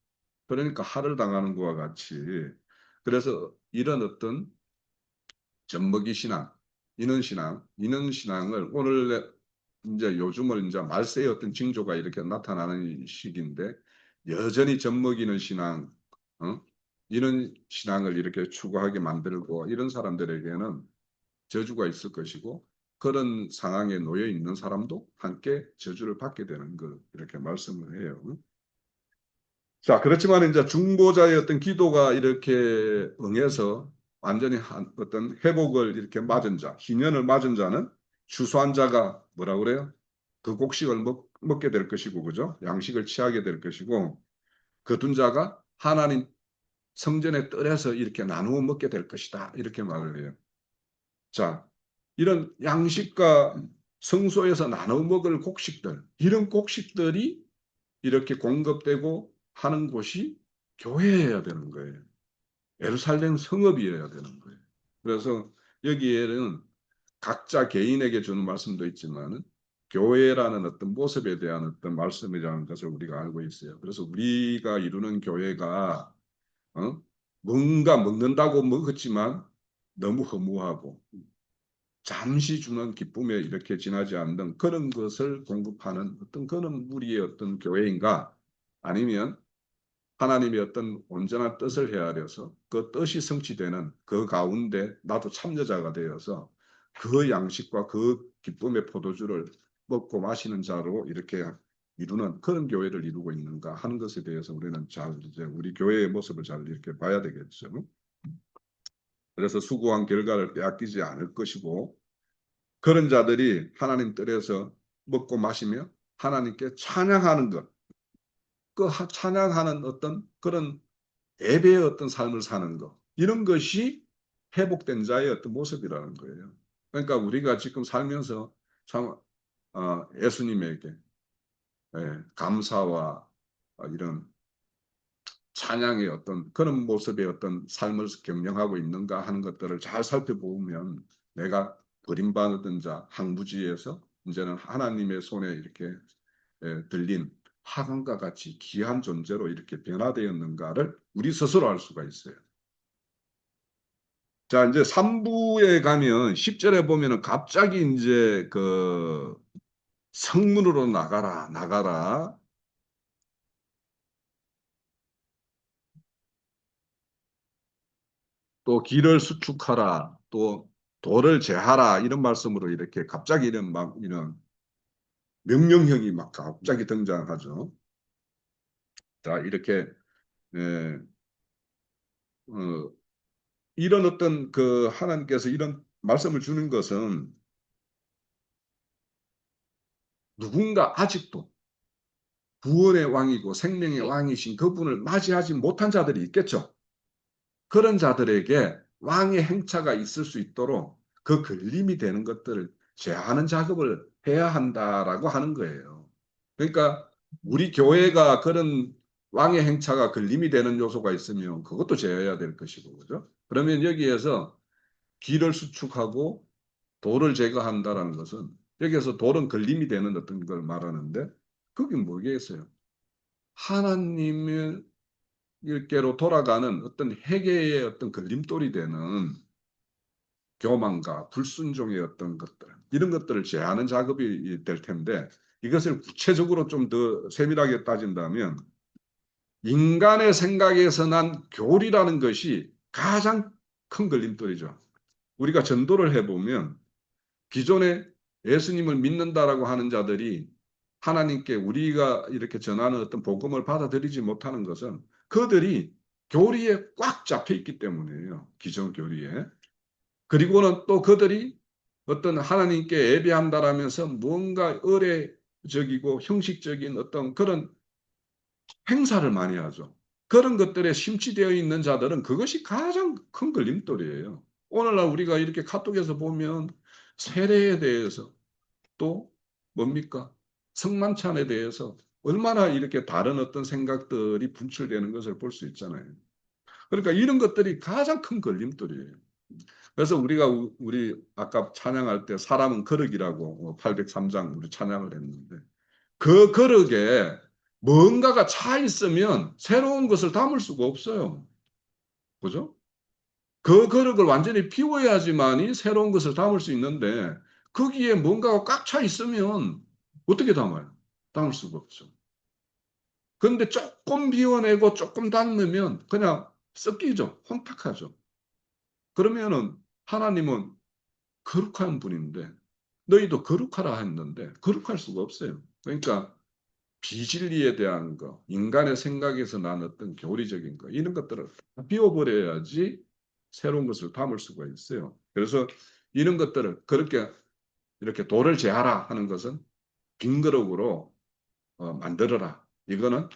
그러니까 할을 당하는 것과 같이 그래서 이런 어떤 젖먹이 신앙, 이는 신앙을 오늘 이제 요즘을 이제 말세의 어떤 징조가 이렇게 나타나는 시기인데 여전히 젖먹이는 신앙, 어? 이런 신앙을 이렇게 추구하게 만들고 이런 사람들에게는 저주가 있을 것이고 그런 상황에 놓여 있는 사람도 함께 저주를 받게 되는 것 이렇게 말씀을 해요. 자, 그렇지만 이제 중보자의 어떤 기도가 이렇게 응해서 완전히 어떤 회복을 이렇게 맞은 자, 희년을 맞은 자는 추수한 자가 뭐라 그래요? 그 곡식을 먹게 될 것이고, 그죠? 양식을 취하게 될 것이고, 거둔 자가 하나님 성전의 뜰에서 이렇게 나누어 먹게 될 것이다. 이렇게 말을 해요. 자, 이런 양식과 성소에서 나누어 먹을 곡식들, 이런 곡식들이 이렇게 공급되고 하는 곳이 교회여야 되는 거예요. 예루살렘 성읍이어야 되는 거예요. 그래서 여기에는 각자 개인에게 주는 말씀도 있지만 교회라는 어떤 모습에 대한 어떤 말씀이라는 것을 우리가 알고 있어요. 그래서 우리가 이루는 교회가 뭔가 먹는다고 먹었지만 너무 허무하고 잠시 주는 기쁨에 이렇게 지나지 않는 그런 것을 공급하는 어떤 그런 무리의 어떤 교회인가 아니면 하나님의 어떤 온전한 뜻을 헤아려서 그 뜻이 성취되는 그 가운데 나도 참여자가 되어서 그 양식과 그 기쁨의 포도주를 먹고 마시는 자로 이렇게 이루는 그런 교회를 이루고 있는가 하는 것에 대해서 우리는 잘 이제 우리 교회의 모습을 잘 이렇게 봐야 되겠죠. 그래서 수고한 결과를 빼앗기지 않을 것이고 그런 자들이 하나님 뜰에서 먹고 마시며 하나님께 찬양하는 것, 그 찬양하는 어떤 그런 예배의 어떤 삶을 사는 것, 이런 것이 회복된 자의 어떤 모습이라는 거예요. 그러니까 우리가 지금 살면서 참 예수님에게 감사와 이런 찬양의 어떤 그런 모습의 어떤 삶을 경영하고 있는가 하는 것들을 잘 살펴보면 내가 버림받은 자 항무지에서 이제는 하나님의 손에 이렇게 들린 하강과 같이 귀한 존재로 이렇게 변화되었는가를 우리 스스로 알 수가 있어요. 자, 이제 3부에 가면 10절에 보면은 갑자기 이제 그 성문으로 나가라. 또 길을 수축하라, 또 도를 제하라 이런 말씀으로 이렇게 갑자기 이런 명령형이 막 갑자기 등장하죠. 자, 이렇게 예, 어, 이런 어떤 그 하나님께서 이런 말씀을 주는 것은 누군가 아직도 구원의 왕이고 생명의 왕이신 그분을 맞이하지 못한 자들이 있겠죠. 그런 자들에게 왕의 행차가 있을 수 있도록 그 걸림이 되는 것들을 제하는 작업을 해야 한다라고 하는 거예요. 그러니까 우리 교회가 그런 왕의 행차가 걸림이 되는 요소가 있으면 그것도 제어해야 될 것이고, 그죠? 그러면 여기에서 길을 수축하고 돌을 제거한다라는 것은 여기에서 돌은 걸림이 되는 어떤 걸 말하는데 그게 뭐겠어요? 하나님의 일께로 돌아가는 어떤 회개의 어떤 걸림돌이 되는 교만과 불순종의 어떤 것들 이런 것들을 제하는 작업이 될 텐데 이것을 구체적으로 좀 더 세밀하게 따진다면 인간의 생각에서 난 교리라는 것이 가장 큰 걸림돌이죠. 우리가 전도를 해보면 기존에 예수님을 믿는다라고 하는 자들이 하나님께 우리가 이렇게 전하는 어떤 복음을 받아들이지 못하는 것은 그들이 교리에 꽉 잡혀 있기 때문이에요. 기존 교리에. 그리고는 또 그들이 어떤 하나님께 예배한다라면서 뭔가 의례적이고 형식적인 어떤 그런 행사를 많이 하죠. 그런 것들에 심취되어 있는 자들은 그것이 가장 큰 걸림돌이에요. 오늘날 우리가 이렇게 카톡에서 보면 세례에 대해서 또 뭡니까? 성만찬에 대해서 얼마나 이렇게 다른 어떤 생각들이 분출되는 것을 볼 수 있잖아요. 그러니까 이런 것들이 가장 큰 걸림돌이에요. 그래서 우리가 우리 아까 찬양할 때 사람은 거룩이라고 803장 우리 찬양을 했는데 그 거룩에 뭔가가 차 있으면 새로운 것을 담을 수가 없어요. 그죠? 그 거룩을 완전히 비워야지만이 새로운 것을 담을 수 있는데 거기에 뭔가가 꽉 차 있으면 어떻게 담아요? 담을 수가 없죠. 그런데 조금 비워내고 조금 담으면 그냥 섞이죠. 혼탁하죠. 그러면은 하나님은 거룩한 분인데 너희도 거룩하라 했는데 거룩할 수가 없어요. 그러니까 비진리에 대한 거, 인간의 생각에서 난 어떤 교리적인 거 이런 것들을 다 비워버려야지 새로운 것을 담을 수가 있어요. 그래서 이런 것들을 그렇게 이렇게 돌을 제하라 하는 것은 빈 그릇으로 만들어라. 이거는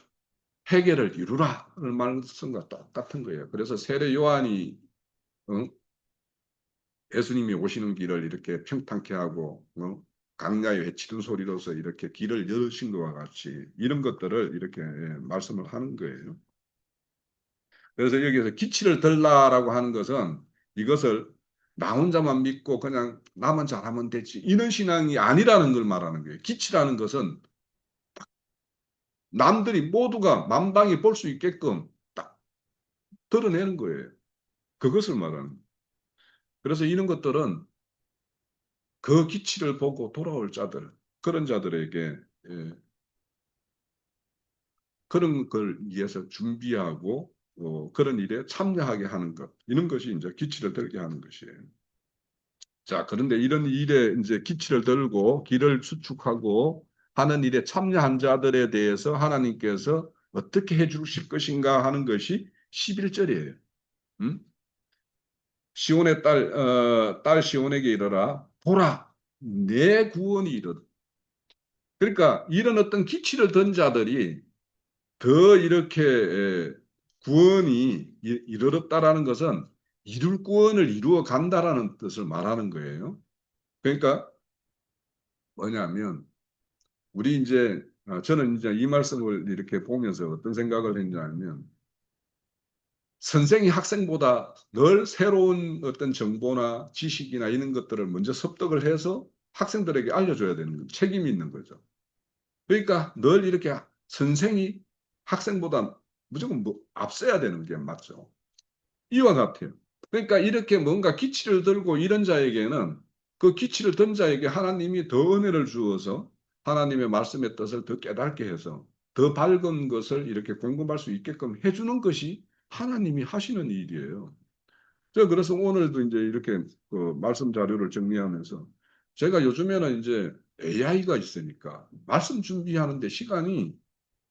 해결을 이루라는 말씀과 똑같은 거예요. 그래서 세례 요한이 어? 예수님이 오시는 길을 이렇게 평탄케 하고 강야에 외치는 소리로서 이렇게 길을 여신 것과 같이 이런 것들을 이렇게 말씀을 하는 거예요. 그래서 여기서 기치를 들라라고 하는 것은 이것을 나 혼자만 믿고 그냥 나만 잘하면 되지 이런 신앙이 아니라는 걸 말하는 거예요. 기치라는 것은 남들이 모두가 만방이 볼 수 있게끔 딱 드러내는 거예요. 그것을 말하는 거예요. 그래서 이런 것들은 그 기치를 보고 돌아올 자들, 그런 자들에게 그런 걸 위해서 준비하고 그런 일에 참여하게 하는 것, 이런 것이 이제 기치를 들게 하는 것이에요. 자, 그런데 이런 일에 이제 기치를 들고 길을 수축하고 하는 일에 참여한 자들에 대해서 하나님께서 어떻게 해 주실 것인가 하는 것이 11절이에요. 음? 시온의 딸 시온에게 이르라, 보라, 내 구원이 이르다. 그러니까 이런 어떤 기치를 든 자들이 더 이렇게 구원이 이르렀다라는 것은 이룰 구원을 이루어 간다라는 뜻을 말하는 거예요. 그러니까 뭐냐면 우리 이제 저는 이제 이 말씀을 이렇게 보면서 어떤 생각을 했냐면 선생이 학생보다 늘 새로운 어떤 정보나 지식이나 이런 것들을 먼저 습득을 해서 학생들에게 알려줘야 되는 거, 책임이 있는 거죠. 그러니까 늘 이렇게 선생이 학생보다 무조건 뭐 앞서야 되는 게 맞죠. 이와 같아요. 그러니까 이렇게 뭔가 기치를 들고 이런 자에게는 그 기치를 든 자에게 하나님이 더 은혜를 주어서 하나님의 말씀의 뜻을 더 깨닫게 해서 더 밝은 것을 이렇게 공급할 수 있게끔 해주는 것이 하나님이 하시는 일이에요. 그래서 오늘도 이제 이렇게 그 말씀 자료를 정리하면서 제가 요즘에는 이제 AI가 있으니까 말씀 준비하는데 시간이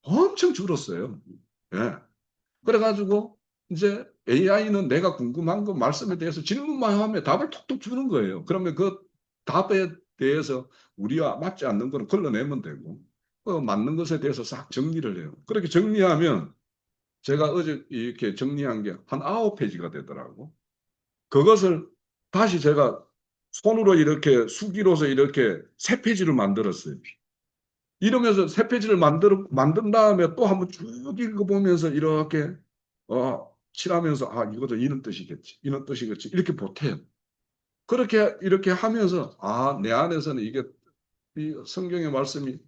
엄청 줄었어요. 예. 그래가지고 이제 AI는 내가 궁금한 거 말씀에 대해서 질문만 하면 답을 톡톡 주는 거예요. 그러면 그 답에 대해서 우리와 맞지 않는 거는 걸러내면 되고 맞는 것에 대해서 싹 정리를 해요. 그렇게 정리하면 제가 어제 이렇게 정리한 게 한 9페이지가 되더라고. 그것을 다시 제가 손으로 이렇게 수기로서 이렇게 3페이지를 만들었어요. 이러면서 3페이지를 만든 다음에 또 한번 쭉 읽어보면서 이렇게 칠하면서 이것도 이런 뜻이겠지, 이런 뜻이겠지 이렇게 보태요. 그렇게 이렇게 하면서 내 안에서는 이게 이 성경의 말씀이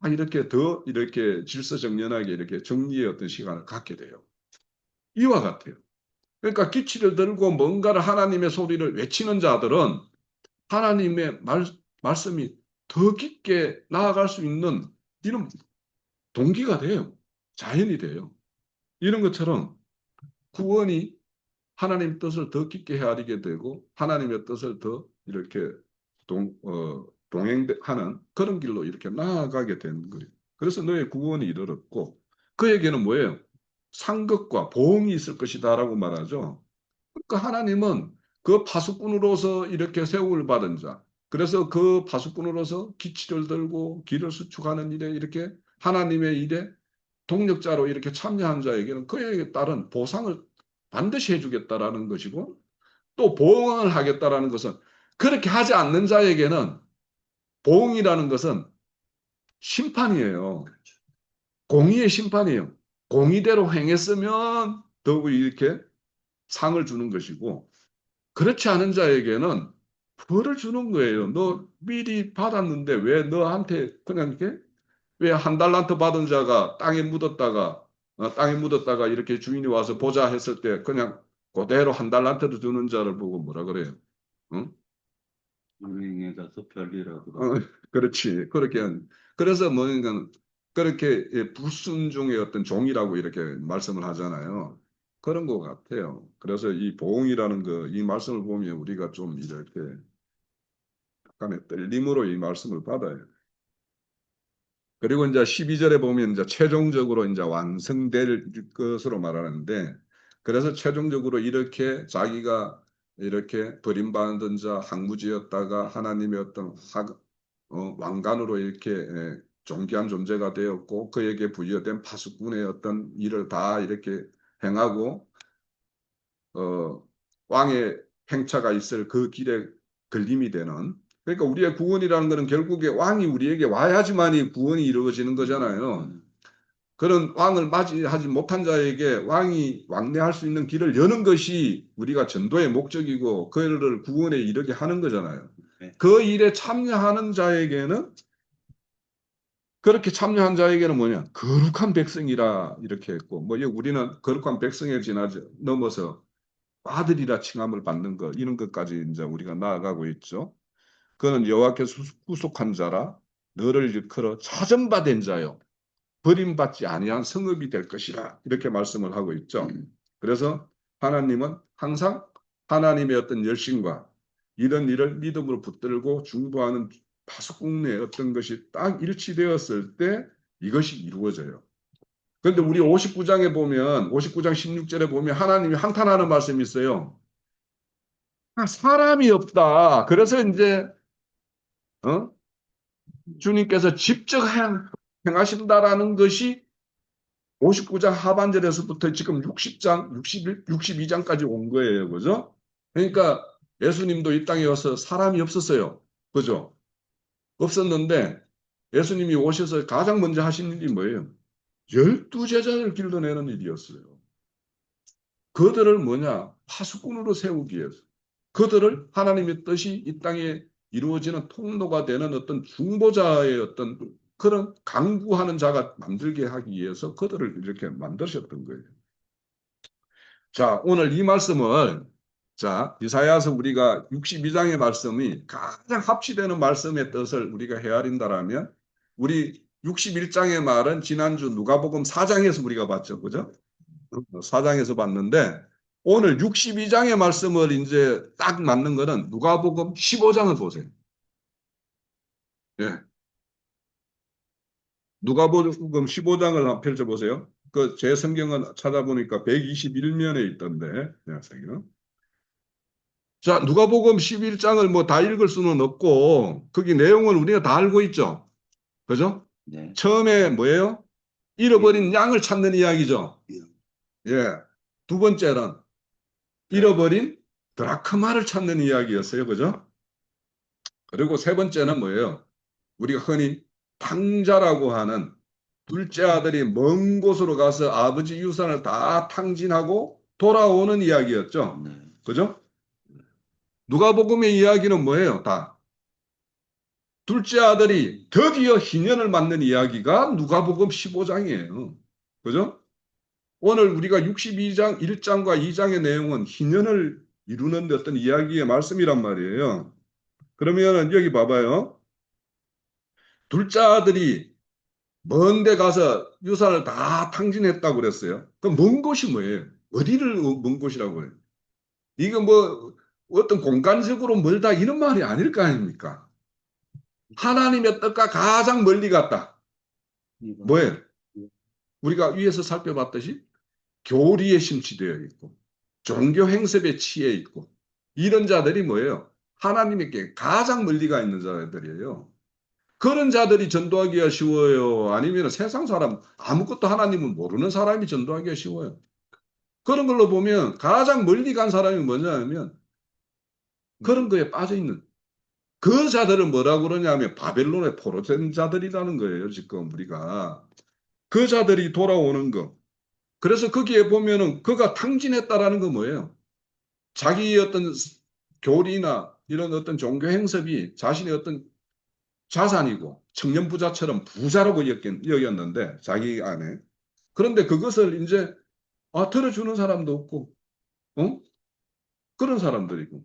이렇게 더 이렇게 질서정연하게 이렇게 정리의 어떤 시간을 갖게 돼요. 이와 같아요. 그러니까 기치를 들고 뭔가를 하나님의 소리를 외치는 자들은 하나님의 말씀이 더 깊게 나아갈 수 있는 이런 동기가 돼요. 자연이 돼요. 이런 것처럼 구원이 하나님 뜻을 더 깊게 헤아리게 되고 하나님의 뜻을 더 이렇게 동행하는 그런 길로 이렇게 나아가게 되는 거예요. 그래서 너의 구원이 이르렀고 그에게는 뭐예요? 상급과 보응이 있을 것이다라고 말하죠. 그러니까 하나님은 그 파수꾼으로서 이렇게 세움을 받은 자, 그래서 그 파수꾼으로서 기치를 들고 길을 수축하는 일에 이렇게 하나님의 일에 동력자로 이렇게 참여한 자에게는 그에 따른 보상을 반드시 해주겠다라는 것이고 또 보응을 하겠다라는 것은 그렇게 하지 않는 자에게는 보응이라는 것은 심판이에요. 공의의 심판이에요. 공의대로 행했으면 더욱 이렇게 상을 주는 것이고 그렇지 않은 자에게는 벌을 주는 거예요. 너 미리 받았는데 왜 너한테 그냥 이렇게 왜 한 달란트 받은 자가 땅에 묻었다가 이렇게 주인이 와서 보자 했을 때 그냥 그대로 한 달란트를 주는 자를 보고 뭐라 그래요? 응? 은행에 가서 별일하고 그렇지. 그래서 뭐니까 그렇게 불순종의 어떤 종이라고 이렇게 말씀을 하잖아요. 그런 것 같아요. 그래서 이 보응이라는 이 말씀을 보면 우리가 좀 이렇게 약간의 떨림으로 이 말씀을 받아요. 그리고 이제 12절에 보면 이제 최종적으로 이제 완성될 것으로 말하는데 그래서 최종적으로 이렇게 자기가 이렇게 버림받은 자 항무지였다가 하나님의 어떤 왕관으로 이렇게 존귀한 존재가 되었고 그에게 부여된 파수꾼의 어떤 일을 다 이렇게 행하고 왕의 행차가 있을 그 길에 걸림이 되는 그러니까 우리의 구원이라는 것은 결국에 왕이 우리에게 와야지만이 구원이 이루어지는 거잖아요. 그런 왕을 맞이하지 못한 자에게 왕이 왕래할 수 있는 길을 여는 것이 우리가 전도의 목적이고 그를 구원에 이르게 하는 거잖아요. 네. 그 일에 참여하는 자에게는 그렇게 참여한 자에게는 뭐냐? 거룩한 백성이라 이렇게 했고 뭐 우리는 거룩한 백성에 넘어서 아들이라 칭함을 받는 것 이런 것까지 이제 우리가 나아가고 있죠. 그는 여호와께서 후속한 자라 너를 일컬어 찾음받은 자요 버림받지 아니한 성읍이 될 것이라 이렇게 말씀을 하고 있죠. 그래서 하나님은 항상 하나님의 어떤 열심과 이런 일을 믿음으로 붙들고 중보하는 파수꾼의 어떤 것이 딱 일치되었을 때 이것이 이루어져요. 그런데 우리 59장에 보면 59장 16절에 보면 하나님이 한탄하는 말씀이 있어요. 사람이 없다. 그래서 이제 주님께서 직접 행하신다라는 것이 59장 하반절에서부터 지금 60장, 61, 62장까지 온 거예요. 그죠? 그러니까 예수님도 이 땅에 와서 사람이 없었어요. 그죠? 없었는데 예수님이 오셔서 가장 먼저 하신 일이 뭐예요? 12제자를 길러내는 일이었어요. 그들을 뭐냐? 파수꾼으로 세우기 위해서. 그들을 하나님의 뜻이 이 땅에 이루어지는 통로가 되는 어떤 중보자의 어떤 그런 강구하는 자가 만들게 하기 위해서 그들을 이렇게 만드셨던 거예요. 자, 오늘 이 말씀을 이사야서 우리가 62장의 말씀이 가장 합치되는 말씀의 뜻을 우리가 헤아린다라면 우리 61장의 말은 지난주 누가복음 4장에서 우리가 봤죠. 그죠? 4장에서 봤는데 오늘 62장의 말씀을 이제 딱 맞는 거는 누가복음 15장을 보세요. 예. 누가복음 15장을 한번 펼쳐보세요. 그 제 성경은 찾아보니까 121면에 있던데, 제 학생은. 자, 누가복음 11장을 뭐 다 읽을 수는 없고, 거기 내용을 우리가 다 알고 있죠. 그죠? 네. 처음에 뭐예요? 잃어버린 양을 찾는 이야기죠. 예. 두 번째는 잃어버린 드라크마를 찾는 이야기였어요. 그죠? 그리고 세 번째는 뭐예요? 우리가 흔히 탕자라고 하는 둘째 아들이 먼 곳으로 가서 아버지 유산을 다 탕진하고 돌아오는 이야기였죠. 네. 그죠? 누가복음의 이야기는 뭐예요? 다 둘째 아들이 드디어 희년을 맞는 이야기가 누가복음 15장이에요. 그죠? 오늘 우리가 62장 1장과 2장의 내용은 희년을 이루는 어떤 이야기의 말씀이란 말이에요. 그러면 여기 봐봐요. 둘째 아들이 먼데 가서 유산을 다 탕진했다고 그랬어요. 그럼 먼 곳이 뭐예요? 어디를 먼 곳이라고 해요? 이거 뭐 어떤 공간적으로 멀다 이런 말이 아닐 거 아닙니까? 하나님의 뜻과 가장 멀리 갔다. 뭐예요? 우리가 위에서 살펴봤듯이 교리에 심취되어 있고 종교 행습에 취해 있고 이런 자들이 뭐예요? 하나님께 가장 멀리 가 있는 자들이에요. 그런 자들이 전도하기가 쉬워요? 아니면 세상 사람 아무것도 하나님을 모르는 사람이 전도하기가 쉬워요? 그런 걸로 보면 가장 멀리 간 사람이 뭐냐면 그런 거에 빠져 있는 그 자들은 뭐라고 그러냐면 바벨론의 포로된 자들이라는 거예요. 지금 우리가 그 자들이 돌아오는 거. 그래서 거기에 보면은 그가 탕진했다라는 건 뭐예요? 자기의 어떤 교리나 이런 어떤 종교 행습이 자신의 어떤 자산이고 청년 부자처럼 부자라고 여겼는데 자기 안에 그런데 그것을 이제 들어주는 사람도 없고 어? 그런 사람들이고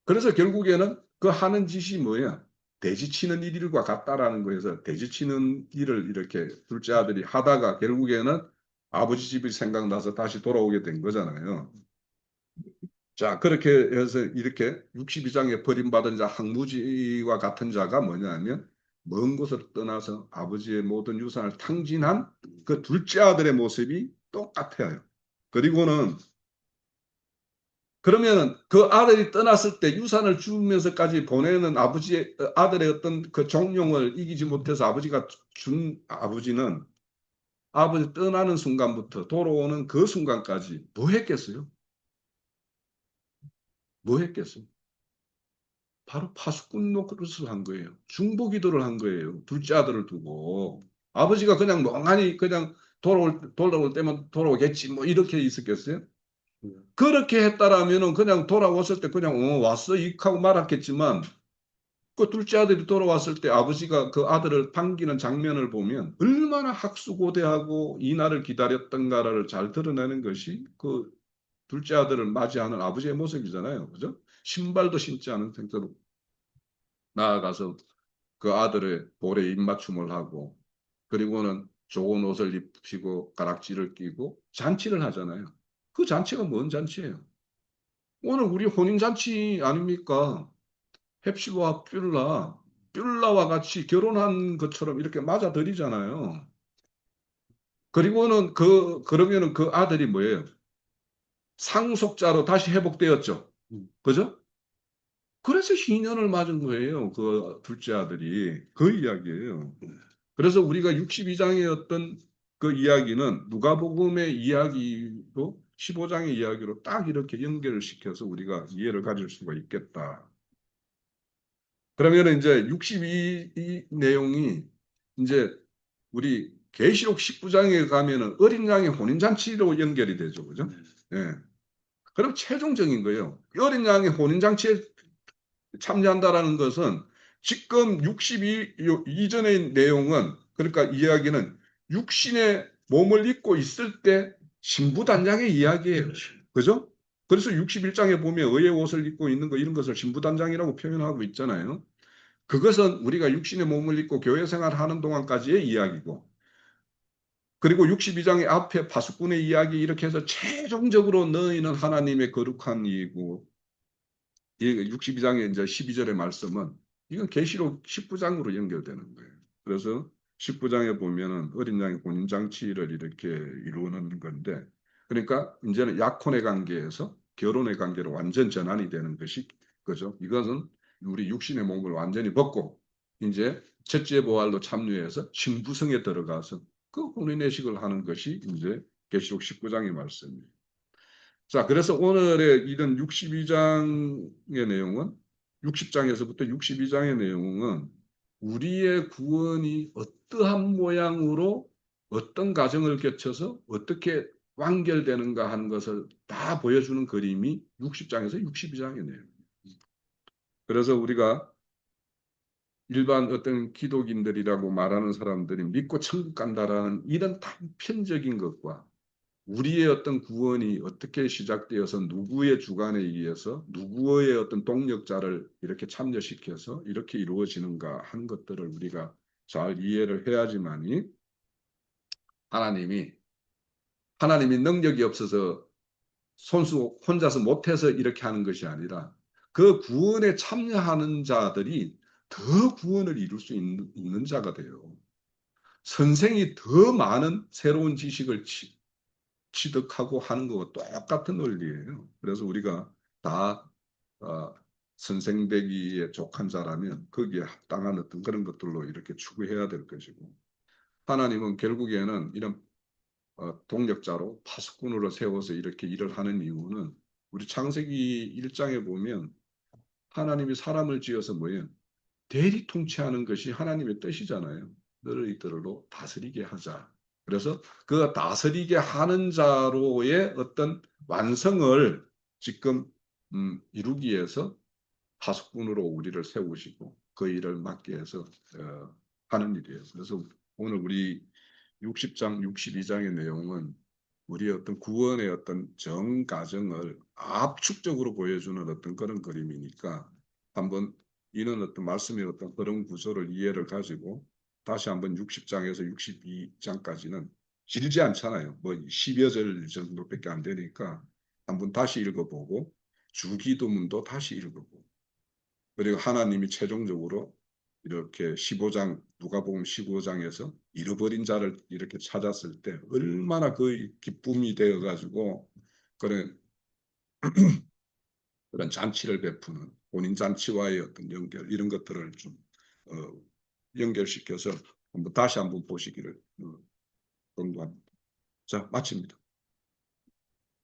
그래서 결국에는 그 하는 짓이 뭐야? 돼지치는 일과 같다라는 거에서 돼지치는 일을 이렇게 둘째 아들이 하다가 결국에는 아버지 집이 생각나서 다시 돌아오게 된 거잖아요. 자, 그렇게 해서 이렇게 62장에 버림받은 자 항무지와 같은 자가 뭐냐면 먼 곳을 떠나서 아버지의 모든 유산을 탕진한 그 둘째 아들의 모습이 똑같아요. 그리고는 그러면은 그 아들이 떠났을 때 유산을 주면서까지 보내는 아버지의 아들의 어떤 그 종용을 이기지 못해서 아버지가 준 아버지는 아버지 떠나는 순간부터 돌아오는 그 순간까지 뭐 했겠어요? 뭐 했겠어요? 바로 파수꾼 노릇을 한 거예요. 중보기도를 한 거예요. 둘째 아들을 두고 아버지가 그냥 멍하니 그냥 돌아올 때만 돌아오겠지 뭐 이렇게 있었겠어요? 그렇게 했다라면은 그냥 돌아왔을 때 그냥 왔어 익 하고 말았겠지만 그 둘째 아들이 돌아왔을 때 아버지가 그 아들을 반기는 장면을 보면 얼마나 학수고대하고 이 날을 기다렸던가를 잘 드러내는 것이 그 둘째 아들을 맞이하는 아버지의 모습이잖아요. 그죠? 신발도 신지 않은 상태로 나아가서 그 아들의 볼에 입맞춤을 하고 그리고는 좋은 옷을 입히고 가락지를 끼고 잔치를 하잖아요. 그 잔치가 뭔 잔치예요? 오늘 우리 혼인잔치 아닙니까? 헵시와 뷸라와 같이 결혼한 것처럼 이렇게 맞아들이잖아요. 그리고는 그러면은 그 아들이 뭐예요? 상속자로 다시 회복되었죠. 그죠? 그래서 희년을 맞은 거예요. 그 둘째 아들이. 그 이야기예요. 그래서 우리가 62장의 어떤 그 이야기는 누가복음의 이야기로 15장의 이야기로 딱 이렇게 연결을 시켜서 우리가 이해를 가질 수가 있겠다. 그러면 이제 62 내용이 이제 우리 계시록 19장에 가면은 어린 양의 혼인잔치로 연결이 되죠. 그죠? 예. 그럼 최종적인 거예요. 어린 양의 혼인잔치에 참여한다라는 것은 지금 62 이전의 내용은 그러니까 이야기는 육신의 몸을 입고 있을 때 신부단장의 이야기예요. 그죠? 그래서 61장에 보면 의의 옷을 입고 있는 거 이런 것을 신부단장이라고 표현하고 있잖아요. 그것은 우리가 육신의 몸을 입고 교회 생활하는 동안까지의 이야기고 그리고 62장의 앞에 파수꾼의 이야기 이렇게 해서 최종적으로 너희는 하나님의 거룩한 이고 62장의 이제 12절의 말씀은 이건 계시록 19장으로 연결되는 거예요. 그래서 19장에 보면은 어린 양의 혼인잔치를 이렇게 이루는 건데, 그러니까 이제는 약혼의 관계에서 결혼의 관계로 완전 전환이 되는 것이 그죠. 이것은 우리 육신의 몸을 완전히 벗고 이제 첫째 보활로 참여해서 신부성에 들어가서 그 혼인의식을 하는 것이 이제 계시록 19장의 말씀이에요. 자, 그래서 오늘의 이런 62장의 내용은 60장에서부터 62장의 내용은 우리의 구원이 어떠한 모양으로 어떤 과정을 거쳐서 어떻게 완결되는가 하는 것을 다 보여주는 그림이 60장에서 62장의 내용. 그래서 우리가 일반 어떤 기독인들이라고 말하는 사람들이 믿고 천국 간다라는 이런 단편적인 것과 우리의 어떤 구원이 어떻게 시작되어서 누구의 주관에 의해서 누구의 어떤 동력자를 이렇게 참여시켜서 이렇게 이루어지는가 하는 것들을 우리가 잘 이해를 해야지만이 하나님이 능력이 없어서 손수 혼자서 못해서 이렇게 하는 것이 아니라 그 구원에 참여하는 자들이 더 구원을 이룰 수 있는 자가 돼요. 선생이 더 많은 새로운 지식을 취득하고 하는 것과 똑같은 원리예요. 그래서 우리가 다 선생되기에 족한 자라면 거기에 합당한 어떤 그런 것들로 이렇게 추구해야 될 것이고, 하나님은 결국에는 이런 동력자로 파수꾼으로 세워서 이렇게 일을 하는 이유는 우리 창세기 1장에 보면 하나님이 사람을 지어서 뭐예요? 대리 통치하는 것이 하나님의 뜻이잖아요. 너를 이들로 다스리게 하자. 그래서 그 다스리게 하는 자로의 어떤 완성을 지금 이루기 위해서 파수꾼으로 우리를 세우시고 그 일을 맡게 해서 하는 일이에요. 그래서 오늘 우리 60장, 62장의 내용은 우리의 어떤 구원의 어떤 정 과정을 압축적으로 보여주는 어떤 그런 그림이니까 한번 이는 어떤 말씀의 어떤 그런 구조를 이해를 가지고 다시 한번 60장에서 62장까지는 길지 않잖아요. 뭐 10여 절 정도밖에 안 되니까 한번 다시 읽어보고 주기도문도 다시 읽어보고 그리고 하나님이 최종적으로 이렇게 15장 누가복음 15장에서 잃어버린 자를 이렇게 찾았을 때 얼마나 그 기쁨이 되어 가지고 그런 잔치를 베푸는 본인 잔치와의 어떤 연결 이런 것들을 좀 어, 연결시켜서 다시 한번 보시기를 권고합니다. 자, 마칩니다.